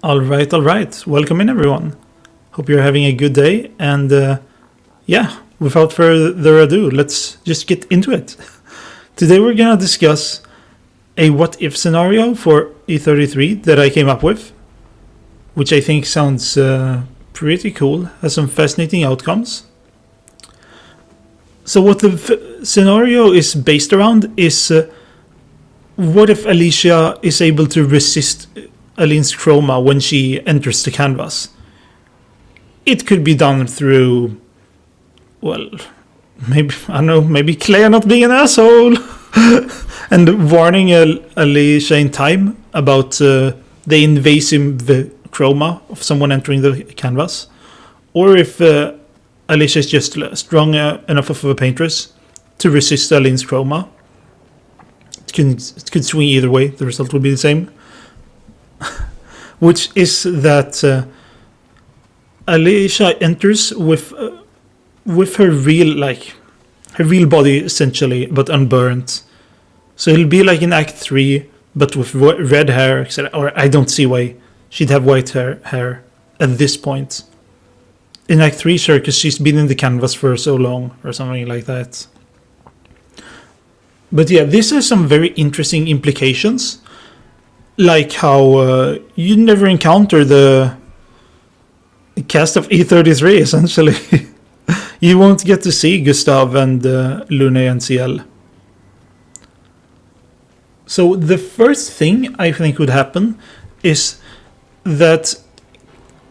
All right, all right. Welcome in, everyone. Hope you're having a good day. And yeah, without further ado, let's just get into it. Today, we're going to discuss a what if scenario for E33 that I came up with, which I think sounds pretty cool, has some fascinating outcomes. So, what the scenario is based around is what if Alicia is able to resist Aline's chroma when she enters the canvas? It could be done through, well, maybe, I don't know, maybe Claire not being an asshole and warning Alicia in time about the invasive chroma of someone entering the canvas. Or if Alicia is just strong enough of a paintress to resist Aline's chroma. It could swing either way, the result will be the same. Which is that Alicia enters with her real body essentially, but unburnt. So it'll be like in Act 3, but with red hair, etc. Or I don't see why she'd have white hair at this point. In Act 3, sure, because she's been in the canvas for so long, or something like that. But yeah, this has some very interesting implications. Like how you never encounter the cast of E33, essentially. You won't get to see Gustav and Lune and CL. So the first thing I think would happen is that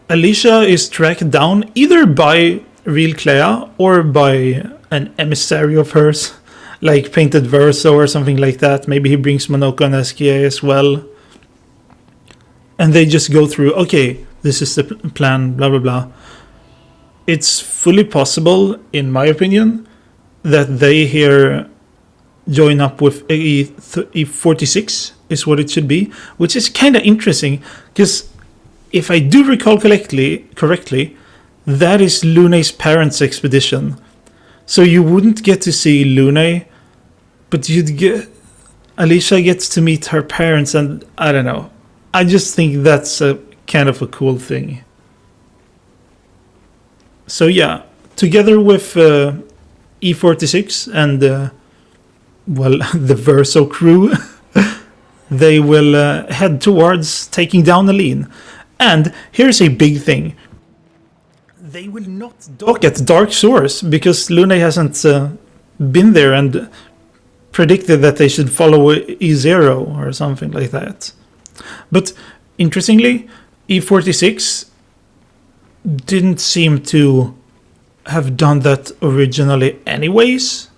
Alicia is tracked down either by real Clea or by an emissary of hers, like Painted Verso or something like that. Maybe he brings Monoko and SKA as well. And they just go through, okay, this is the plan, blah, blah, blah. It's fully possible, in my opinion, that they here join up with E46, is what it should be, which is kind of interesting, because if I do recall correctly, that is Lune's parents' expedition. So you wouldn't get to see Lune, but Alicia gets to meet her parents, and I don't know. I just think that's a kind of a cool thing. So yeah, together with E46 and the Verso crew, they will head towards taking down Aline. And here's a big thing. They will not dock at Dark Source because Lune hasn't been there and predicted that they should follow E0 or something like that. But interestingly, E46 didn't seem to have done that originally anyways.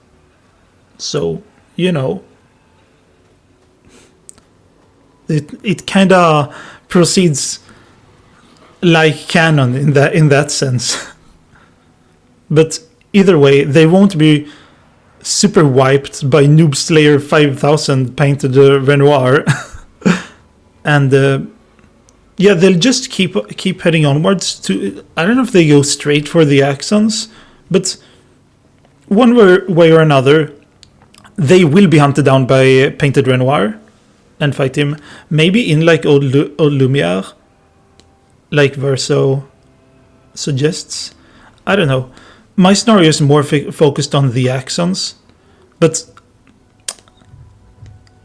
So, you know, it kind of proceeds like canon in that sense. But either way, they won't be super wiped by Noob Slayer 5000 painted Renoir. And yeah, they'll just keep heading onwards to. I don't know if they go straight for the Axons, but one way or another, they will be hunted down by Painted Renoir and fight him. Maybe in like Old Lumiere, like Verso suggests. I don't know. My scenario is more focused on the Axons, but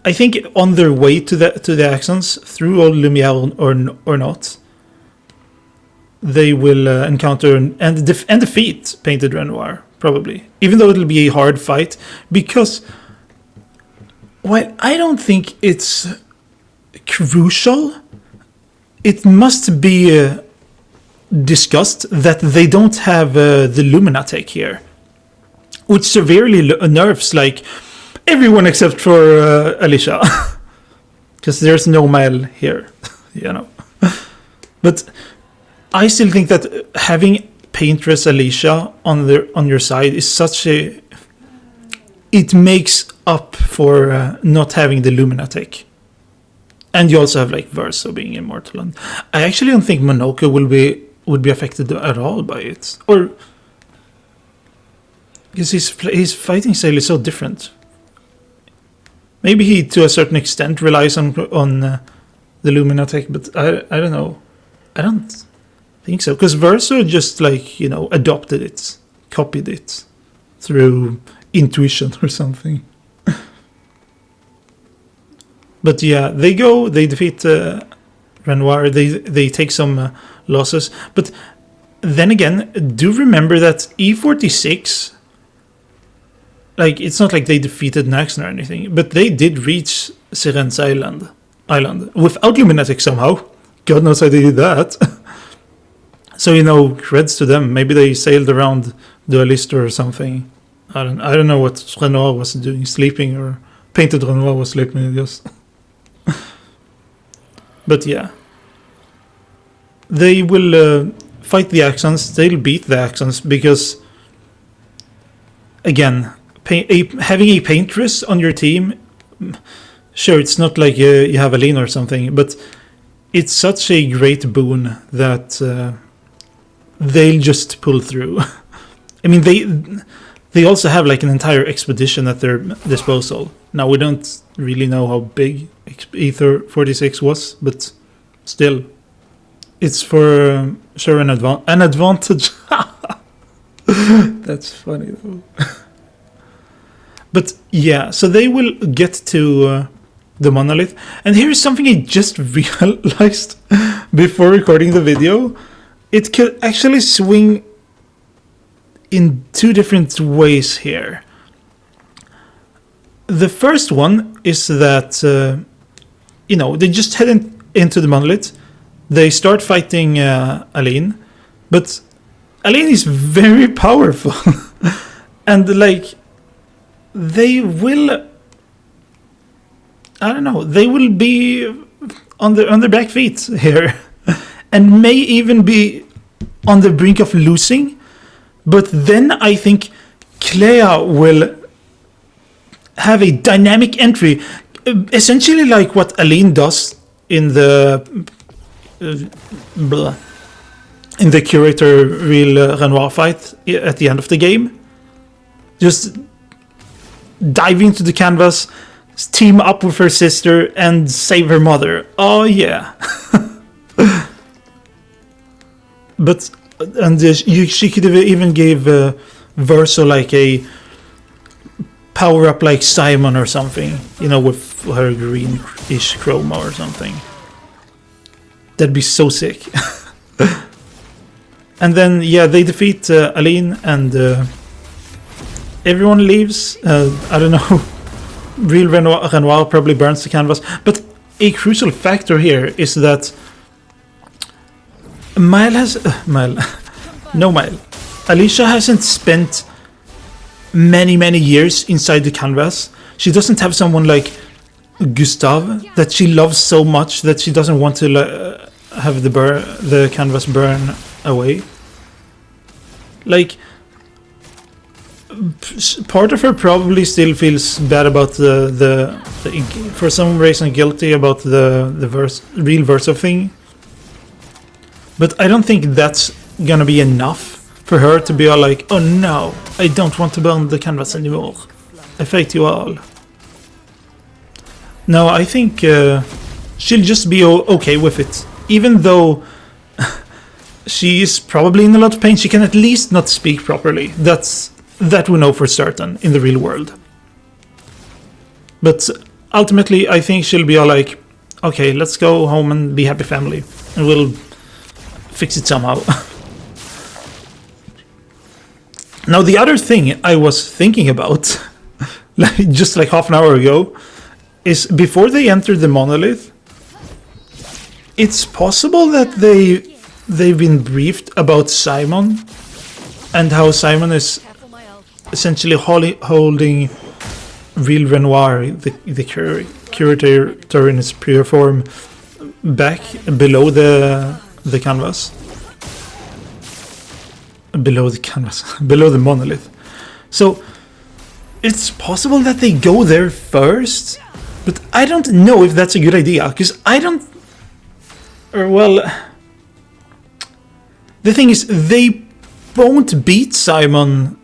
I think on their way to the Axons, through Old Lumiere or not, they will encounter and defeat Painted Renoir, probably. Even though it'll be a hard fight, because while I don't think it's crucial, it must be discussed that they don't have the Luminatech here, which severely nerfs like everyone except for Alicia, because there's No-Elle here, you know. But I still think that having Paintress Alicia on your side is such a. It makes up for not having the Luminatech, and you also have like Verso being immortal. And I actually don't think Monoko would be affected at all by it, or because his fighting style is so different. Maybe he, to a certain extent, relies on the Luminatech, but I don't know. I don't think so, because Verso just like, you know, adopted it, copied it through intuition or something. But yeah, they defeat Renoir, they take some losses, but then again, do remember that E46, like, it's not like they defeated Naxxon or anything, but they did reach Siren's Island without Luminatic somehow. God knows how they did that. So, you know, creds to them. Maybe they sailed around Duelist or something. I don't know what Renoir was doing, sleeping, or Painted Renoir was sleeping, I guess. But yeah, they will fight the Axons. They'll beat the Axons because, again, having a Paintress on your team, sure, it's not like you have Aline or something, but it's such a great boon that they'll just pull through. I mean, they also have like an entire expedition at their disposal. Now, we don't really know how big Ether 46 was, but still, it's for sure an advantage. That's funny though. But yeah, so they will get to the monolith, and here's something I just realized before recording the video. It could actually swing in two different ways here. The first one is that, you know, they just head into the monolith. They start fighting Aline, but Aline is very powerful. And, like, they will, I don't know, they will be on their back feet here. And may even be on the brink of losing. But then I think Clair will have a dynamic entry, essentially like what Aline does in the Curator Real Renoir fight at the end of the game. Just dive into the canvas, team up with her sister, and save her mother. Oh yeah. But she could have even gave Verso like a power up like Simon or something, you know, with her greenish chroma or something. That'd be so sick. And then yeah, they defeat Aline, and everyone leaves. I don't know. Real Renoir probably burns the canvas, but a crucial factor here is that Alicia hasn't spent many years inside the canvas. She doesn't have someone like Gustav that she loves so much that she doesn't want to have the canvas burn away. Like, part of her probably still feels bad about the for some reason guilty about the real Verso thing. But I don't think that's gonna be enough for her to be all like, oh no, I don't want to burn the canvas anymore. I fight you all. No, I think she'll just be okay with it. Even though she is probably in a lot of pain, she can at least not speak properly. That we know for certain in the real world. But ultimately, I think she'll be all like, okay, let's go home and be happy family. And we'll fix it somehow. Now, the other thing I was thinking about, just like half an hour ago, is before they enter the monolith, it's possible that they've been briefed about Simon and how Simon is essentially holding real Renoir, the curator in its pure form, back below the canvas. Below the monolith. So it's possible that they go there first, but I don't know if that's a good idea, because the thing is, they won't beat Simon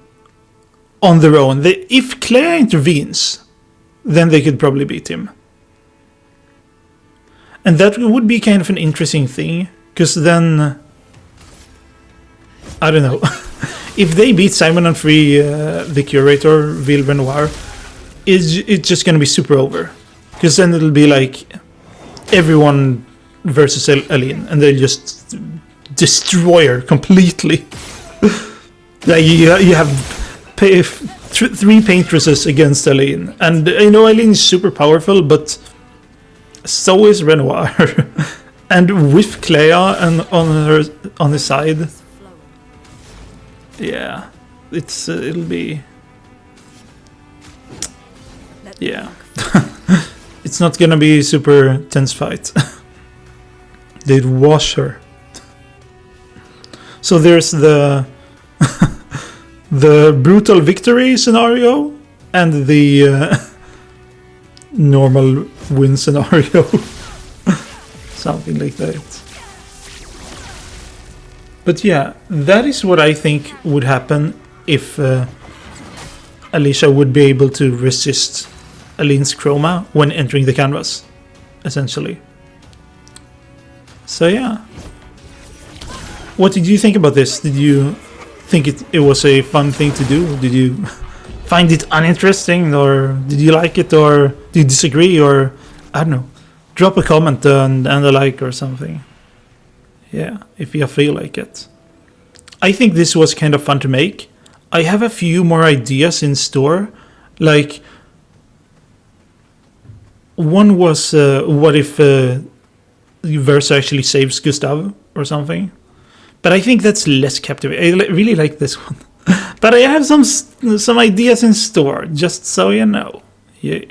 on their own. If Clair intervenes, then they could probably beat him. And that would be kind of an interesting thing, Because then, I don't know. If they beat Simon and free the Curator, Ville Renoir, it's just gonna be super over. Because then it'll be like everyone versus Aline, and they'll just destroy her completely. Like you have 3 paintresses against Aline, and I know Aline is super powerful, but so is Renoir. And with Clair and on his side, yeah, it'll be, yeah. It's not gonna be a super tense fight. They'd wash her. So there's the the brutal victory scenario and the normal win scenario. Something like that. But yeah, that is what I think would happen if Alicia would be able to resist Aline's chroma when entering the canvas, essentially. So yeah. What did you think about this? Did you think it was a fun thing to do? Did you find it uninteresting, or did you like it, or do you disagree, or I don't know. Drop a comment and a like or something. Yeah, if you feel like it. I think this was kind of fun to make. I have a few more ideas in store. Like, one was, what if Versa actually saves Gustav or something? But I think that's less captivating. I really like this one. But I have some ideas in store, just so you know. Yeah.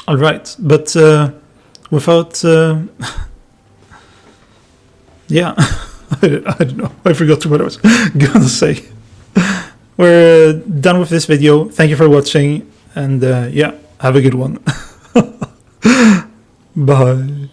All right, but without, yeah, I don't know. I forgot what I was gonna say. We're done with this video. Thank you for watching, and yeah, have a good one. Bye.